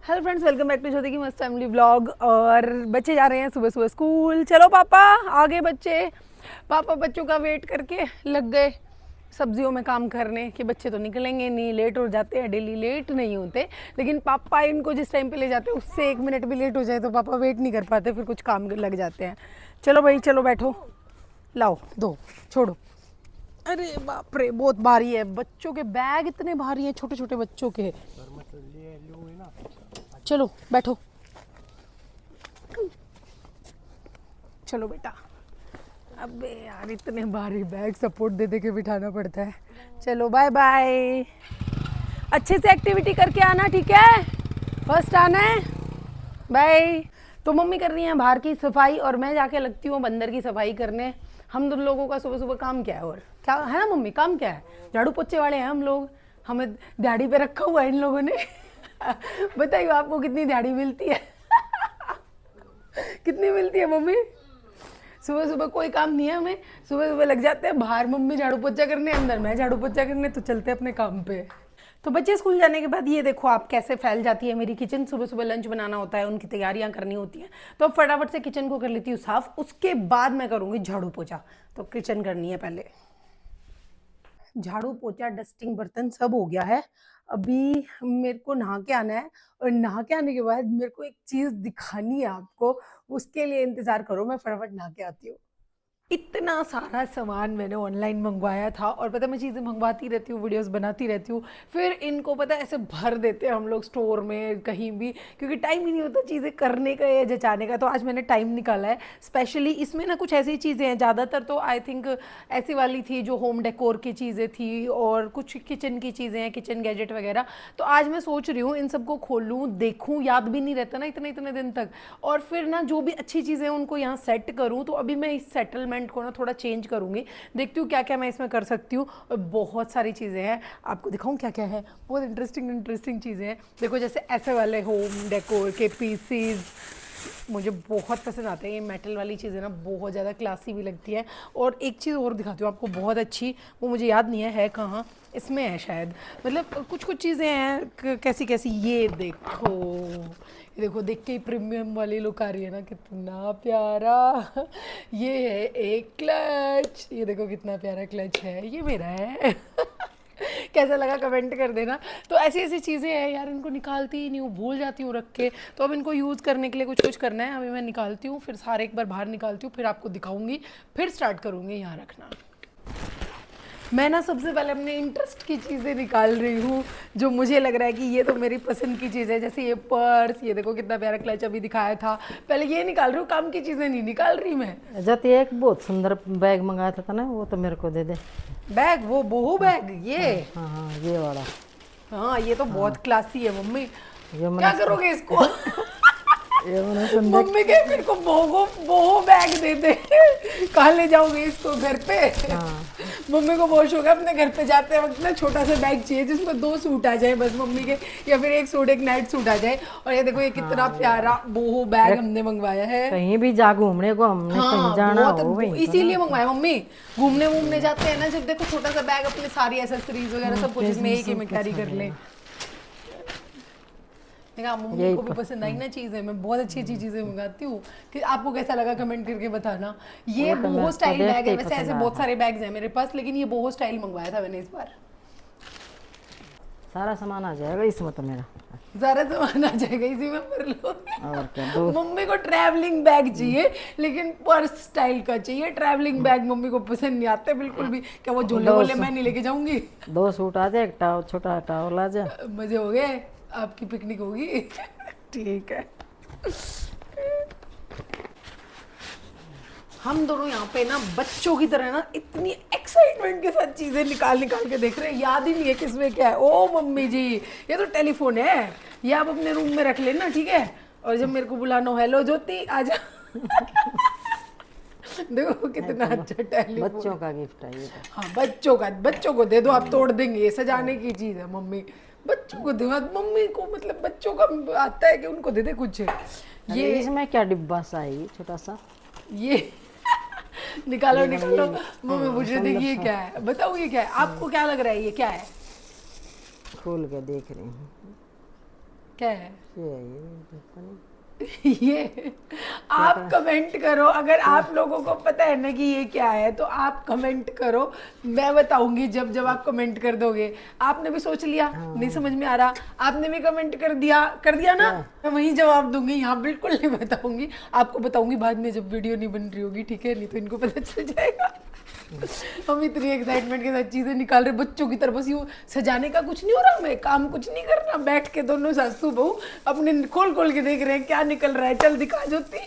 Hello friends, welcome back to Jyoti की मस्त family vlog. और बच्चे जा रहे हैं सुबह सुबह स्कूल। चलो पापा आगे बच्चे। पापा बच्चों का वेट करके लग गए सब्जियों में काम करने कि बच्चे तो निकलेंगे नहीं, लेट हो जाते हैं, डेली लेट नहीं होते, लेकिन पापा इनको जिस टाइम पे ले जाते हैं उससे 1 मिनट भी लेट हो जाए तो पापा वेट नहीं कर पाते, फिर कुछ काम लग जाते हैं। चलो भाई चलो बैठो, लाओ दो, छोड़ो। अरे बाप रे बहुत भारी है, बच्चों के बैग इतने भारी हैं, छोटे छोटे बच्चों के। चलो बैठो, चलो बेटा। अबे यार इतने भारी बैग सपोर्ट दे दे के बिठाना पड़ता है। चलो बाय बाय, अच्छे से एक्टिविटी करके आना, ठीक है? फर्स्ट आना है, बाय। तो मम्मी कर रही हैं बाहर की सफाई और मैं जाके लगती हूँ बंदर की सफाई करने। हम दोनों लोगों का सुबह सुबह काम क्या है, और क्या है ना मम्मी, काम क्या है? झाड़ू पोछे वाले हैं हम लोग, हमें दिहाड़ी पे रखा हुआ है इन लोगों ने। बताइए आपको कितनी दिहाड़ी मिलती है? कितनी मिलती है मम्मी? सुबह सुबह कोई काम नहीं है हमें, सुबह सुबह लग जाते हैं बाहर मम्मी झाड़ू पोछा करने, अंदर मैं झाड़ू पोछा करने, तो चलते अपने काम पे। तो बच्चे स्कूल जाने के बाद ये देखो आप कैसे फैल जाती है मेरी किचन। सुबह सुबह लंच बनाना होता है, उनकी तैयारियां करनी होती हैं, तो अब फटाफट से किचन को कर लेती हूँ साफ, उसके बाद मैं करूँगी झाड़ू पोछा। तो किचन करनी है पहले, झाड़ू पोछा डस्टिंग बर्तन सब हो गया है। अभी मेरे को नहा के आना है, और नहा के आने के बाद मेरे को एक चीज़ दिखानी है आपको, उसके लिए इंतज़ार करो, मैं फटाफट नहा के आती हूँ। इतना सारा सामान मैंने ऑनलाइन मंगवाया था, और पता है मैं चीज़ें मंगवाती रहती हूँ, वीडियोस बनाती रहती हूँ, फिर इनको पता है ऐसे भर देते हैं हम लोग स्टोर में कहीं भी, क्योंकि टाइम ही नहीं होता चीज़ें करने का या जचाने का। तो आज मैंने टाइम निकाला है स्पेशली। इसमें ना कुछ ऐसी चीज़ें हैं, ज़्यादातर तो आई थिंक ऐसी वाली थी जो होम डेकोर की चीज़ें थी, और कुछ किचन की चीज़ें हैं, किचन गैजेट वगैरह। तो आज मैं सोच रही हूँ इन सबको खोलूँ, देखूँ, याद भी नहीं रहता ना इतने इतने दिन तक, और फिर ना जो भी अच्छी चीज़ें हैं उनको यहाँ सेट करूँ। तो अभी मैं इस सेटलमेंट को ना थोड़ा चेंज करूँगी, देखती हूँ क्या क्या मैं इसमें कर सकती हूँ। और बहुत सारी चीज़ें हैं, आपको दिखाऊँ क्या क्या है, बहुत इंटरेस्टिंग इंटरेस्टिंग चीज़ें हैं। देखो जैसे ऐसे वाले होम डेकोर के पीसीज मुझे बहुत पसंद आते हैं, ये मेटल वाली चीज़ें ना बहुत ज़्यादा क्लासी भी लगती है। और एक चीज़ और दिखाती हूँ आपको बहुत अच्छी, वो मुझे याद नहीं है कहाँ, इसमें है शायद, मतलब कुछ कुछ चीज़ें हैं कैसी कैसी। ये देखो, ये देखो, देख के ही प्रीमियम वाली लुक आ रही है ना, कितना प्यारा। ये है एक क्लच, ये देखो कितना प्यारा क्लच है, ये मेरा है। कैसा लगा कमेंट कर देना। तो ऐसी ऐसी चीज़ें हैं यार, इनको निकालती ही नहीं हूँ, भूल जाती हूँ रख के। तो अब इनको यूज़ करने के लिए कुछ कुछ करना है, अभी मैं निकालती हूँ, फिर सारे एक बार बाहर निकालती हूँ, फिर आपको दिखाऊंगी, फिर स्टार्ट करूँगी यहाँ रखना। मैं ना सबसे पहले अपने इंटरेस्ट की चीज़ें निकाल रही हूँ, जो मुझे लग रहा है कि ये तो मेरी पसंद की चीज़ है। जैसे ये पर्स, ये देखो कितना प्यारा क्लच अभी दिखाया था, पहले ये निकाल रही हूँ, काम की चीज़ें नहीं निकाल रही मैं। जब एक बहुत सुंदर बैग मंगाया था ना, वो तो मेरे को दे दे। बैग, वो बोहो बैग, ये? हाँ हाँ, ये वाला। हाँ ये तो बहुत क्लासी है मम्मी, ये क्या करोगे इसको? ये मैंने सुंदर। मम्मी के मेरे को बोहो बोहो बैग दे दे। कहाँ ले जाओगे इसको, घर पे? हाँ। मम्मी को बहुत शौक है अपने घर पे जाते वक्त ना छोटा सा बैग चाहिए जिसमें 2 सूट आ जाए बस मम्मी के, या फिर 1 सूट 1 नाइट सूट आ जाए। और ये देखो ये कितना प्यारा बोहो बैग हमने मंगवाया है। कहीं भी जा घूमने को, हमने कहीं जाना हो वहीं इसीलिए मंगवाया मम्मी, घूमने वूमने जाते हैं ना जब, देखो छोटा सा बैग, अपने सारी एसेसरीज वगैरह सब कुछ इसमें एक ही में कैरी कर ले। देखा मम्मी को भी पसंद आई ना चीज़ें, मैं बहुत अच्छी अच्छी चीज़ें मंगाती हूँ। कि आपको कैसा लगा कमेंट करके बताना। ये बोहो स्टाइल बैग है, वैसे ऐसे बहुत सारे बैग्स हैं मेरे पास, लेकिन ये बोहो स्टाइल मंगवाया था मैंने इस बार। सारा सामान आ जाएगा इसमें तो मेरा। सारा सामान आ जाएगा इसी में, भर लो। और क्या, मम्मी को ट्रैवलिंग बैग चाहिए, लेकिन पर्स स्टाइल का चाहिए। ट्रैवलिंग बैग मम्मी को पसंद नहीं आते बिल्कुल भी। क्या वो झोले वोले मैं नहीं लेके जाऊंगी? 2 सूट आ जाए, एक छोटा टावल आ जाए। मजे हो गए, आपकी पिकनिक होगी। ठीक है। हम दोनों यहाँ पे ना बच्चों की तरह ना इतनी एक्साइटमेंट के साथ चीजें निकाल निकाल के देख रहे हैं, याद ही नहीं है किसमें क्या है। ओ मम्मी जी, ये तो टेलीफोन है, ये आप अपने रूम में रख लेना, ठीक है? और जब मेरे को बुलाना हो, हेलो ज्योति आजा। देखो कितना अच्छा टेलीफोन, बच्चों का गिफ्ट है ये तो। हाँ बच्चों का, बच्चों को दे दो, आप तोड़ देंगे, ये सजाने की चीज है मम्मी। बच्चों को दे, मम्मी को मतलब बच्चों का आता है कि उनको दे दे कुछ। ये इसमें क्या डिब्बा सा है, ये छोटा सा, ये निकालो निकालो। मम्मी पूछ रही थी ये क्या है, बताओ ये क्या है, आपको क्या लग रहा है ये क्या है? खोल के देख रही हूँ। क्या है ये पता नहीं। ये आप कमेंट करो, अगर आप लोगों को पता है ना कि ये क्या है तो आप कमेंट करो, मैं बताऊंगी जब जब आप कमेंट कर दोगे। आपने भी सोच लिया नहीं समझ में आ रहा, आपने भी कमेंट कर दिया ना, मैं वहीं जवाब दूंगी, यहाँ बिल्कुल नहीं बताऊंगी। आपको बताऊंगी बाद में जब वीडियो नहीं बन रही होगी, ठीक है, नहीं तो इनको पता चल जाएगा। हम इतनी एक्साइटमेंट के साथ चीजें निकाल रहे बच्चों की तरह, बस यूं सजाने का कुछ नहीं हो रहा, हमें काम कुछ नहीं करना, बैठ के दोनों सासू बहू अपने खोल खोल के देख रहे हैं क्या निकल रहा है, चल दिखा जोती।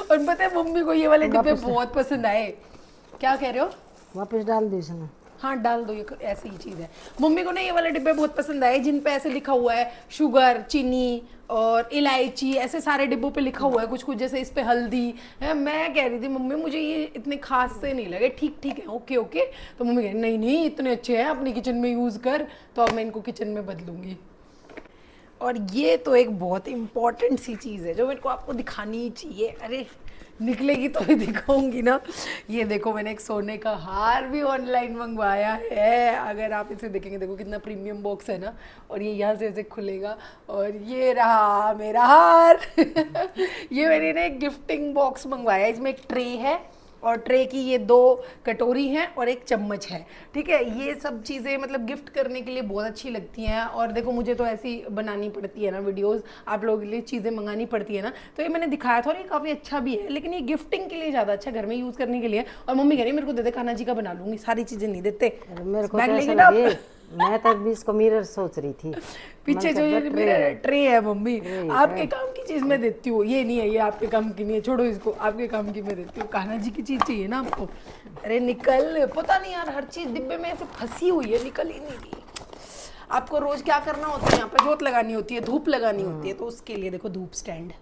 और पता है मम्मी को ये वाले डिब्बे बहुत पसंद आए। क्या कह रहे हो? वापस डाल दी इसने। हाँ डाल दो, ये ऐसी ही चीज़ है। मम्मी को ना ये वाले डिब्बे बहुत पसंद आए जिन पे ऐसे लिखा हुआ है शुगर, चीनी और इलायची, ऐसे सारे डिब्बों पे लिखा हुआ है कुछ कुछ, जैसे इस पे हल्दी है। मैं कह रही थी मम्मी मुझे ये इतने खास से नहीं लगे, ठीक ठीक है, ओके ओके। तो मम्मी कह रही नहीं नहीं इतने अच्छे हैं, अपने किचन में यूज़ कर। तो अब मैं इनको किचन में बदलूंगी। और ये तो एक बहुत इंपॉर्टेंट सी चीज़ है जो मेरे को आपको दिखानी ही चाहिए। अरे निकलेगी तो ही दिखाऊंगी ना। ये देखो मैंने एक सोने का हार भी ऑनलाइन मंगवाया है। अगर आप इसे देखेंगे, देखो कितना प्रीमियम बॉक्स है ना, और ये यहाँ से ऐसे खुलेगा और ये रहा मेरा हार। ये मैंने ना एक गिफ्टिंग बॉक्स मंगवाया है। इसमें एक ट्रे है और ट्रे की ये 2 कटोरी हैं और एक चम्मच है, ठीक है। ये सब चीज़ें मतलब गिफ्ट करने के लिए बहुत अच्छी लगती हैं। और देखो मुझे तो ऐसी बनानी पड़ती है ना वीडियोस, आप लोगों के लिए चीज़ें मंगानी पड़ती है ना, तो ये मैंने दिखाया था और ये काफ़ी अच्छा भी है, लेकिन ये गिफ्टिंग के लिए ज़्यादा अच्छा, घर में यूज़ करने के लिए। और मम्मी कह रही मेरे को दे दे, कान्हा जी का बना लूँगी, सारी चीज़ें नहीं देते। मेरे को बैग तो लेंगे ऐसा ना लगे, मैं तक भी इसको मिरर सोच रही थी। पीछे जो ये मेरा ट्रे है मम्मी, आपके काम की चीज मैं देती हूँ, ये नहीं है, ये आपके काम की नहीं है, छोड़ो इसको, आपके काम की मैं देती हूँ। कान्हा जी की चीज चाहिए ना आपको। अरे निकल, पता नहीं यार हर चीज डिब्बे में ऐसे फंसी हुई है, निकल ही नहीं रही। आपको रोज क्या करना होता है, यहाँ पे जोत लगानी होती है, धूप लगानी होती है, तो उसके लिए देखो धूप स्टैंड,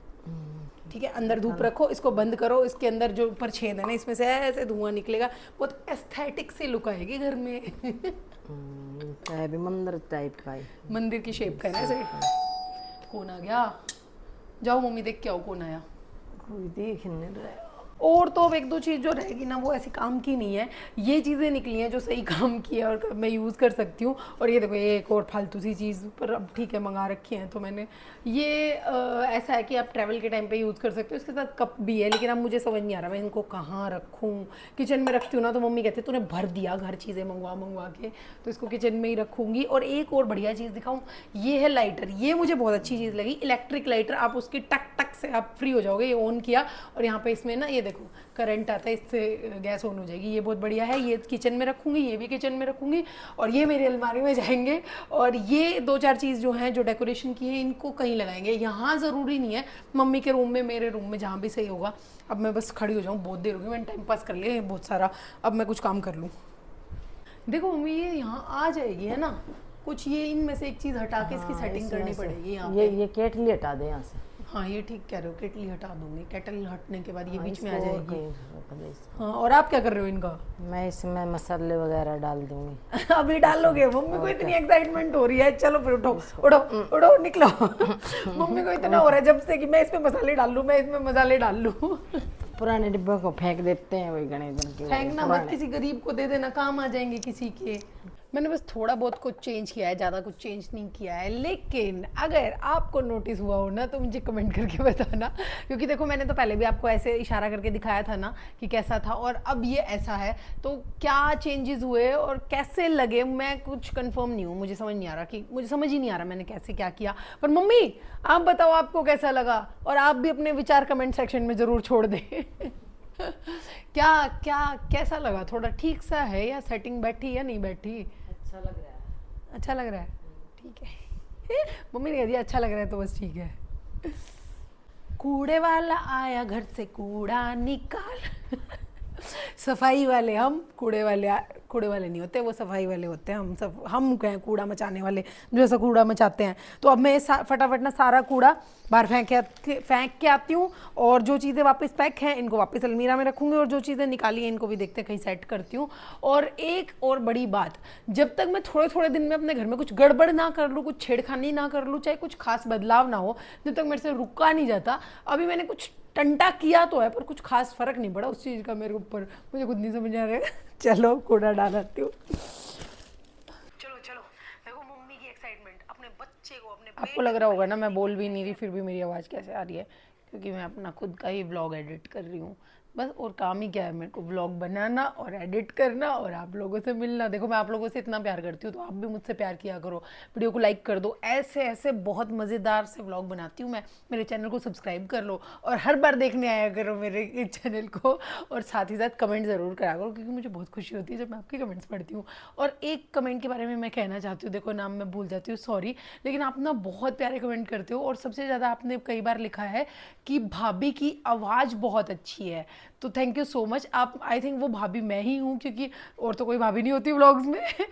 ठीक है। अंदर धूप रखो, इसको बंद करो, इसके अंदर जो ऊपर छेद है ना, इसमें से ऐसे धुआं निकलेगा, बहुत एस्थेटिक से लुक आएगी घर में। है भी मंदिर टाइप का है, मंदिर की शेप का है ना ऐसे। कौन आ गया? जाओ मम्मी देख के आओ कौन आया। कोई देख नहीं रहा। और तो अब 1-2 चीज़ जो रहेगी ना वो ऐसी काम की नहीं है, ये चीज़ें निकली हैं जो सही काम की है और मैं यूज़ कर सकती हूँ। और ये देखो ये एक और फालतू सी चीज़, पर अब ठीक है मंगा रखी है तो मैंने ये ऐसा है कि आप ट्रैवल के टाइम पे यूज़ कर सकते हो। इसके साथ कप भी है, लेकिन अब मुझे समझ नहीं आ रहा मैं इनको कहाँ रखूँ। किचन में रखती हूँ ना तो मम्मी कहते तूने भर दिया घर चीज़ें मंगवा के, तो इसको किचन में ही रखूँगी। और एक और बढ़िया चीज़ दिखाऊँ, ये है लाइटर। ये मुझे बहुत अच्छी चीज़ लगी, इलेक्ट्रिक लाइटर। आप उसकी टक टक से आप फ्री हो जाओगे। ये ऑन किया और यहाँ पे इसमें ना ये देखो करंट आता है, इससे गैस ऑन हो जाएगी। ये बहुत बढ़िया है, ये किचन में रखूँगी, ये भी किचन में रखूँगी और ये मेरी अलमारी में जाएंगे। और ये 2-4 चीज़ जो हैं जो डेकोरेशन की है इनको कहीं लगाएंगे, यहाँ ज़रूरी नहीं है, मम्मी के रूम में, मेरे रूम में, जहाँ भी सही होगा। अब मैं बस खड़ी हो जाऊँ, बहुत देर होगी, मैंने टाइम पास कर लिया बहुत सारा, अब मैं कुछ काम कर लूँ। देखो मम्मी ये यहाँ आ जाएगी है ना कुछ, ये इनमें से एक चीज़ हटा के इसकी सेटिंग करनी पड़ेगी यहाँ पे। ये केटली हटा दे यहाँ से। हाँ ये ठीक कह रहे हो, केटली हटा दूंगी, केटल हटने के बाद ये बीच में आ इसको और जाएगी। कहीं रख दे। हाँ और आप क्या कर रहे हो इनका? मैं इसमें मसाले वगैरह डाल दूंगी। अभी डालोगे? मम्मी को इतनी एक्साइटमेंट हो रही है, चलो फिर उठो उठो उठो निकलो। मम्मी को इतना हो रहा है जब से कि मैं इसमें मसाले डाल लूँ, मैं इसमें मसाले डाल लूँ। पुराने डिब्बे को फेंक देते हैं वही गणेश के। फेंकना मत, किसी गरीब को दे देना, काम आ जाएंगे किसी के। मैंने बस थोड़ा बहुत कुछ चेंज किया है, ज़्यादा कुछ चेंज नहीं किया है। लेकिन अगर आपको नोटिस हुआ हो ना तो मुझे कमेंट करके बताना, क्योंकि देखो मैंने तो पहले भी आपको ऐसे इशारा करके दिखाया था ना कि कैसा था, और अब ये ऐसा है। तो क्या चेंजेस हुए और कैसे लगे मैं कुछ कंफर्म नहीं हूँ, मुझे समझ नहीं आ रहा, कि मुझे समझ ही नहीं आ रहा मैंने कैसे क्या किया। पर मम्मी आप बताओ आपको कैसा लगा, और आप भी अपने विचार कमेंट सेक्शन में ज़रूर छोड़ दें। क्या क्या कैसा लगा? थोड़ा ठीक सा है या सेटिंग बैठी या नहीं बैठी? अच्छा लग रहा है। अच्छा लग रहा है, ठीक है। मम्मी ने कह दिया अच्छा लग रहा है तो बस ठीक है। कूड़े वाला आया घर से कूड़ा निकाल। सफाई वाले हम, कूड़े वाले नहीं होते, वो सफाई वाले होते हैं। हम कहें कूड़ा मचाने वाले, जो ऐसा कूड़ा मचाते हैं। तो अब मैं फटाफट ना सारा कूड़ा बाहर फेंक के आती हूँ, और जो चीज़ें वापस पैक हैं इनको वापस अलमीरा में रखूँगी, और जो चीज़ें निकाली हैं इनको भी देखते कहीं सेट करती हूँ। और एक और बड़ी बात, जब तक मैं थोड़े दिन में अपने घर में कुछ गड़बड़ ना कर लूँ, कुछ छेड़खानी ना कर लूँ, चाहे कुछ खास बदलाव ना हो, जब तक मेरे से रुका नहीं जाता। अभी मैंने कुछ टंटा किया तो है, पर कुछ खास फर्क नहीं पड़ा उस चीज़ का मेरे ऊपर, मुझे खुद नहीं समझ आ रहा है। चलो कूड़ा डालती हूँ। चलो देखो मम्मी की एक्साइटमेंट, अपने बच्चे को, अपने आपको लग रहा होगा ना मैं बोल भी नहीं रही फिर भी मेरी आवाज़ कैसे आ रही है, क्योंकि मैं अपना खुद का ही व्लॉग एडिट कर रही हूँ बस। और काम ही क्या है मेरे को, व्लॉग बनाना और एडिट करना और आप लोगों से मिलना। देखो मैं आप लोगों से इतना प्यार करती हूँ तो आप भी मुझसे प्यार किया करो, वीडियो को लाइक कर दो। ऐसे ऐसे बहुत मज़ेदार से व्लॉग बनाती हूँ मैं। मेरे चैनल को सब्सक्राइब कर लो और हर बार देखने आया करो मेरे चैनल को, और साथ ही साथ कमेंट ज़रूर करा करो, क्योंकि मुझे बहुत खुशी होती है जब मैं आपके कमेंट्स पढ़ती हूँ। और एक कमेंट के बारे में मैं कहना चाहती हूँ, देखो नाम मैं भूल जाती हूँ सॉरी, लेकिन आप ना बहुत प्यारे कमेंट करते हो और सबसे ज़्यादा आपने कई बार लिखा है कि भाभी की आवाज़ बहुत अच्छी है। तो थैंक यू सो मच। आप, आई थिंक वो भाभी मैं ही हूँ, क्योंकि और तो कोई भाभी नहीं होती व्लॉग्स में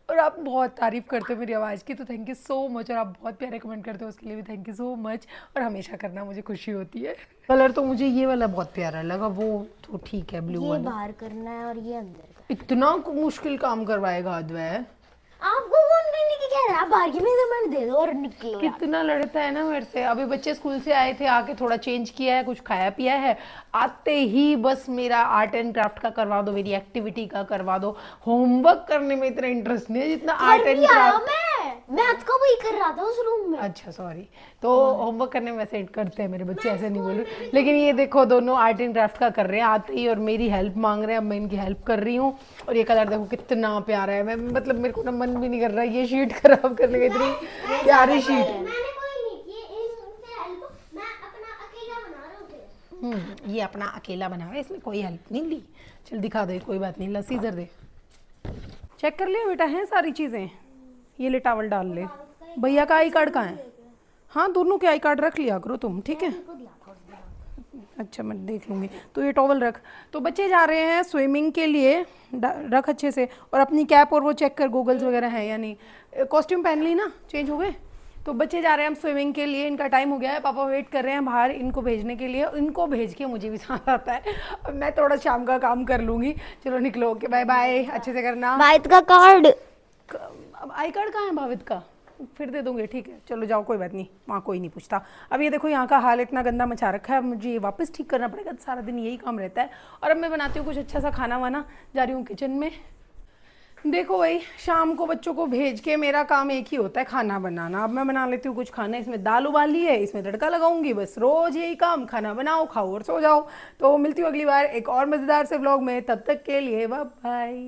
और आप बहुत तारीफ़ करते हो मेरी आवाज़ की, तो थैंक यू सो मच। और आप बहुत प्यारे कमेंट करते हो उसके लिए भी थैंक यू सो मच, और हमेशा करना, मुझे खुशी होती है। कलर तो मुझे ये वाला बहुत प्यारा लगा, वो तो ठीक है ब्लू ये वाला। बाहर करना है और ये अंदर का। इतना मुश्किल काम करवाएगा अद्वैय, आपको कौन करने की कह रहा है? बाहर की मेजरमेंट दे दो और निकलो यार। कितना लड़ता है ना मेरे से। अभी बच्चे स्कूल से आए थे, आके थोड़ा चेंज किया है, कुछ खाया पिया है, आते ही बस मेरा आर्ट एंड क्राफ्ट का करवा दो, मेरी एक्टिविटी का करवा दो। होमवर्क करने में इतना इंटरेस्ट नहीं है जितना आर्ट एंड क्राफ्ट। मैं मैथ का वही कर रहा था उस रूम में। अच्छा सॉरी, तो होमवर्क करने में वैसे करते हैं मेरे बच्चे, ऐसे नहीं बोल रहे, लेकिन ये देखो दोनों आर्ट एंड क्राफ्ट का कर रहे हैं आते ही, और मेरी हेल्प मांग रहे हैं, अब मैं इनकी हेल्प कर रही हूँ। और ये कलर देखो कितना प्यारा है, मैं मतलब मेरे को ना मन भी नहीं कर रहा है ये शीट खराब करने का, इतनी प्यारी शीट। मैंने कोई नहीं की इनसे हेल्प, मैं अपना अकेला बना रहा हूँ। ये अपना अकेला बना रहा है, इसमें कोई हेल्प नहीं ली। चल दिखा दे, कोई बात नहीं, ला सीजर दे। चेक कर लिया बेटा, हैं सारी चीज़ें। ये ले टावल डाल ले। भैया का आई कार्ड कहाँ है? हाँ दोनों के आई कार्ड रख लिया करो तुम, ठीक है? अच्छा मैं देख लूँगी। तो ये टॉवल रख। तो बच्चे जा रहे हैं स्विमिंग के लिए, रख अच्छे से, और अपनी कैप और वो चेक कर गूगल्स वगैरह हैं या नहीं। कॉस्ट्यूम पहन ली ना, चेंज हो गए? तो बच्चे जा रहे हैं हम स्विमिंग के लिए, इनका टाइम हो गया है, पापा वेट कर रहे हैं बाहर इनको भेजने के लिए। इनको भेज के मुझे भी जाना आता है, अब मैं थोड़ा शाम का काम कर लूँगी। चलो निकलो, ओके बाय बाय, अच्छे से करना। भाईत का कार्ड। अब आई कार्ड कहाँ है भावित का? फिर दे दूंगे, ठीक है चलो जाओ, कोई बात नहीं, वहाँ कोई नहीं पूछता। अब ये देखो यहाँ का हाल इतना गंदा मचा रखा है, अब मुझे ये वापस ठीक करना पड़ेगा, सारा दिन यही काम रहता है। और अब मैं बनाती हूँ कुछ अच्छा सा खाना वाना, जा रही हूँ किचन में। देखो भाई, शाम को बच्चों को भेज के मेरा काम एक ही होता है, खाना बनाना। अब मैं बना लेती हूँ कुछ खाना, इसमें दाल उबाली है, इसमें तड़का लगाऊंगी, बस रोज यही काम, खाना बनाओ, खाओ और सो जाओ। तो मिलती हूँ अगली बार एक और मज़ेदार से व्लॉग में, तब तक के लिए बाय बाय।